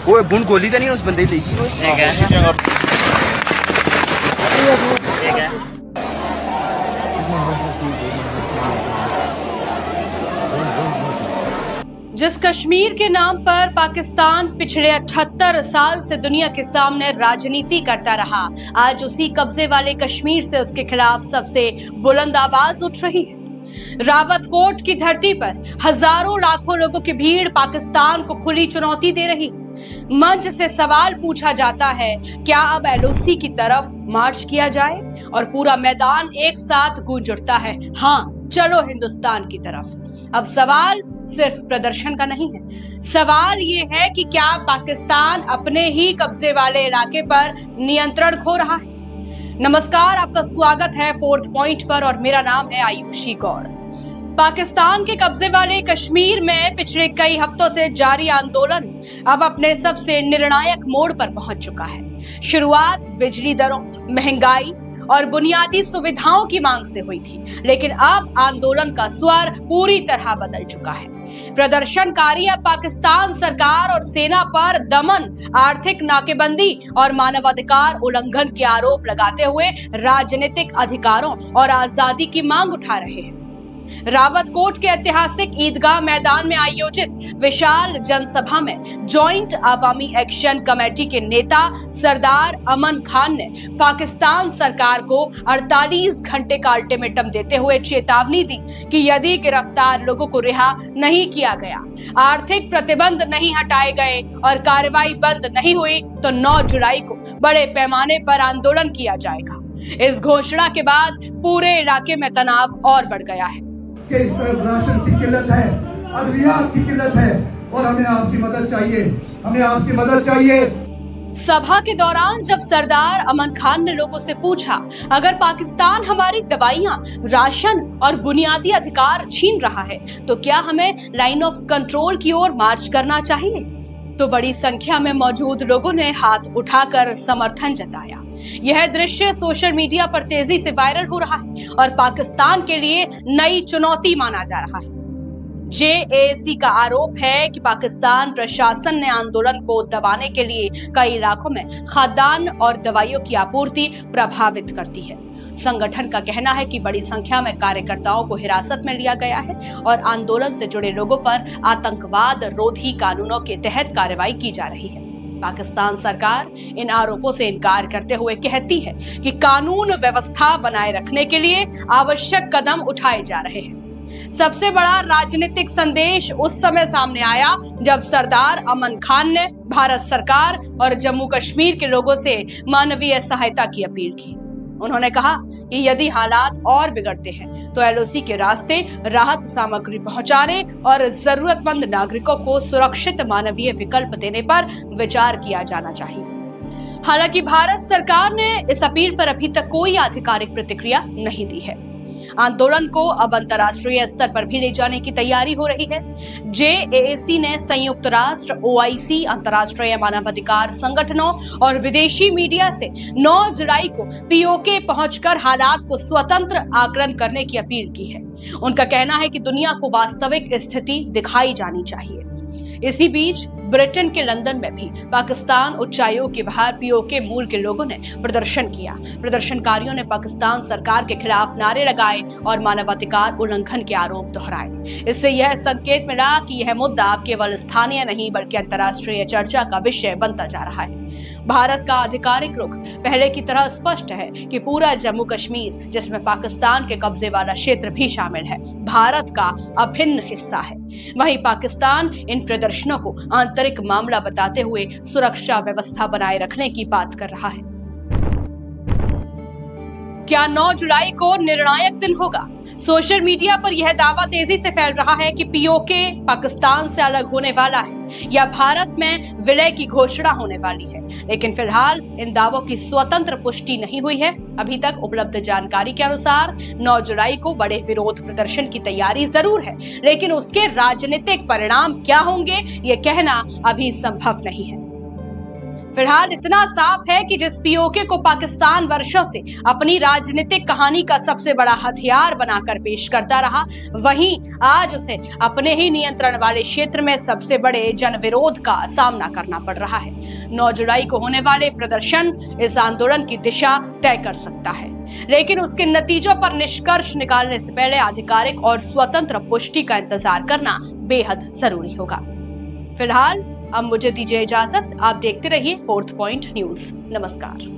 ओए बुन गोली तो नहीं उस बंदे ली ठीक है ठीक है। जिस कश्मीर के नाम पर पाकिस्तान पिछले 78 साल से दुनिया के सामने राजनीति करता रहा, आज उसी कब्जे वाले कश्मीर से उसके खिलाफ सबसे बुलंद आवाज उठ रही है। रावतकोट की धरती पर हजारों लाखों लोगों की भीड़ पाकिस्तान को खुली चुनौती दे रही है। मंच से सवाल पूछा जाता है, क्या अब एलओसी की तरफ मार्च किया जाए? और पूरा मैदान एक साथ गूंज उठता है, हाँ चलो हिंदुस्तान की तरफ। अब सवाल सिर्फ प्रदर्शन का नहीं है, सवाल ये है कि क्या पाकिस्तान अपने ही कब्जे वाले इलाके पर नियंत्रण खो रहा है? नमस्कार, आपका स्वागत है फोर्थ पॉइंट पर और मेरा नाम है आयुषी गौड़। पाकिस्तान के कब्जे वाले कश्मीर में पिछले कई हफ्तों से जारी आंदोलन अब अपने सबसे निर्णायक मोड़ पर पहुंच चुका है। शुरुआत बिजली दरों, महंगाई और बुनियादी सुविधाओं की मांग से हुई थी, लेकिन अब आंदोलन का स्वर पूरी तरह बदल चुका है। प्रदर्शनकारी अब पाकिस्तान सरकार और सेना पर दमन, आर्थिक नाकेबंदी और मानवाधिकार उल्लंघन के आरोप लगाते हुए राजनीतिक अधिकारों और आजादी की मांग उठा रहे हैं। रावतकोट के ऐतिहासिक ईदगाह मैदान में आयोजित विशाल जनसभा में जॉइंट अवामी एक्शन कमेटी के नेता सरदार अमन खान ने पाकिस्तान सरकार को 48 घंटे का अल्टीमेटम देते हुए चेतावनी दी कि यदि गिरफ्तार लोगों को रिहा नहीं किया गया, आर्थिक प्रतिबंध नहीं हटाए गए और कार्रवाई बंद नहीं हुई तो 9 जुलाई को बड़े पैमाने पर आंदोलन किया जाएगा। इस घोषणा के बाद पूरे इलाके में तनाव और बढ़ गया है कि इस तरफ राशन की किल्लत है, अद्वियात की किल्लत है और हमें आपकी मदद चाहिए, हमें आपकी मदद चाहिए। सभा के दौरान जब सरदार अमन खान ने लोगों से पूछा, अगर पाकिस्तान हमारी दवाइयां, राशन और बुनियादी अधिकार छीन रहा है तो क्या हमें लाइन ऑफ कंट्रोल की ओर मार्च करना चाहिए? तो बड़ी संख्या में मौजूद लोगों ने हाथ उठाकर समर्थन जताया। यह दृश्य सोशल मीडिया पर तेजी से वायरल हो रहा है और पाकिस्तान के लिए नई चुनौती माना जा रहा है। जेएसी का आरोप है कि पाकिस्तान प्रशासन ने आंदोलन को दबाने के लिए कई इलाकों में खाद्यान्न और दवाइयों की आपूर्ति प्रभावित करती है। संगठन का कहना है कि बड़ी संख्या में कार्यकर्ताओं को हिरासत में लिया गया है और आंदोलन से जुड़े लोगों पर आतंकवाद रोधी कानूनों के तहत कार्रवाई की जा रही है। पाकिस्तान सरकार इन आरोपों से इनकार करते हुए कहती है कि कानून व्यवस्था बनाए रखने के लिए आवश्यक कदम उठाए जा रहे हैं। सबसे बड़ा राजनीतिक संदेश उस समय सामने आया जब सरदार अमन खान ने भारत सरकार और जम्मू कश्मीर के लोगों से मानवीय सहायता की अपील की। उन्होंने कहा कि यदि हालात और बिगड़ते हैं तो एलओसी के रास्ते राहत सामग्री पहुंचाने और जरूरतमंद नागरिकों को सुरक्षित मानवीय विकल्प देने पर विचार किया जाना चाहिए। हालांकि भारत सरकार ने इस अपील पर अभी तक कोई आधिकारिक प्रतिक्रिया नहीं दी है। आंदोलन को अब अंतर्राष्ट्रीय स्तर पर भी ले जाने की तैयारी हो रही है। जेएसी ने संयुक्त राष्ट्र, ओआईसी, अंतर्राष्ट्रीय मानवाधिकार संगठनों और विदेशी मीडिया से 9 जुलाई को पीओके पहुंचकर हालात को स्वतंत्र आकलन करने की अपील की है। उनका कहना है कि दुनिया को वास्तविक स्थिति दिखाई जानी चाहिए। इसी बीच ब्रिटेन के लंदन में भी पाकिस्तान उच्चायोग के बाहर पीओके मूल के लोगों ने प्रदर्शन किया। प्रदर्शनकारियों ने पाकिस्तान सरकार के खिलाफ नारे लगाए और मानवाधिकार उल्लंघन के आरोप दोहराए। इससे यह संकेत मिला कि यह मुद्दा केवल स्थानीय नहीं बल्कि अंतर्राष्ट्रीय चर्चा का विषय बनता जा रहा है। भारत का आधिकारिक रुख पहले की तरह स्पष्ट है कि पूरा जम्मू कश्मीर, जिसमें पाकिस्तान के कब्जे वाला क्षेत्र भी शामिल है, भारत का अभिन्न हिस्सा है। वहीं पाकिस्तान इन प्रदर्शनों को आंतरिक मामला बताते हुए सुरक्षा व्यवस्था बनाए रखने की बात कर रहा है। क्या 9 जुलाई को निर्णायक दिन होगा? सोशल मीडिया पर यह दावा तेजी से फैल रहा है कि पीओके पाकिस्तान से अलग होने वाला है या भारत में विलय की घोषणा होने वाली है, लेकिन फिलहाल इन दावों की स्वतंत्र पुष्टि नहीं हुई है। अभी तक उपलब्ध जानकारी के अनुसार 9 जुलाई को बड़े विरोध प्रदर्शन की तैयारी जरूर है, लेकिन उसके राजनीतिक परिणाम क्या होंगे ये कहना अभी संभव नहीं है। फिलहाल इतना साफ है कि जिस पीओके को पाकिस्तान वर्षों से अपनी राजनीतिक कहानी का सबसे बड़ा हथियार बनाकर पेश करता रहा, वहीं आज उसे अपने ही नियंत्रण वाले क्षेत्र में सबसे बड़े जनविरोध का सामना करना पड़ रहा है। 9 जुलाई को होने वाले प्रदर्शन इस आंदोलन की दिशा तय कर सकता है, लेकिन उसके नतीजों पर निष्कर्ष निकालने से पहले आधिकारिक और स्वतंत्र पुष्टि का इंतजार करना बेहद जरूरी होगा। फिलहाल अब मुझे दीजिए इजाजत। आप देखते रहिए फोर्थ पॉइंट न्यूज। नमस्कार।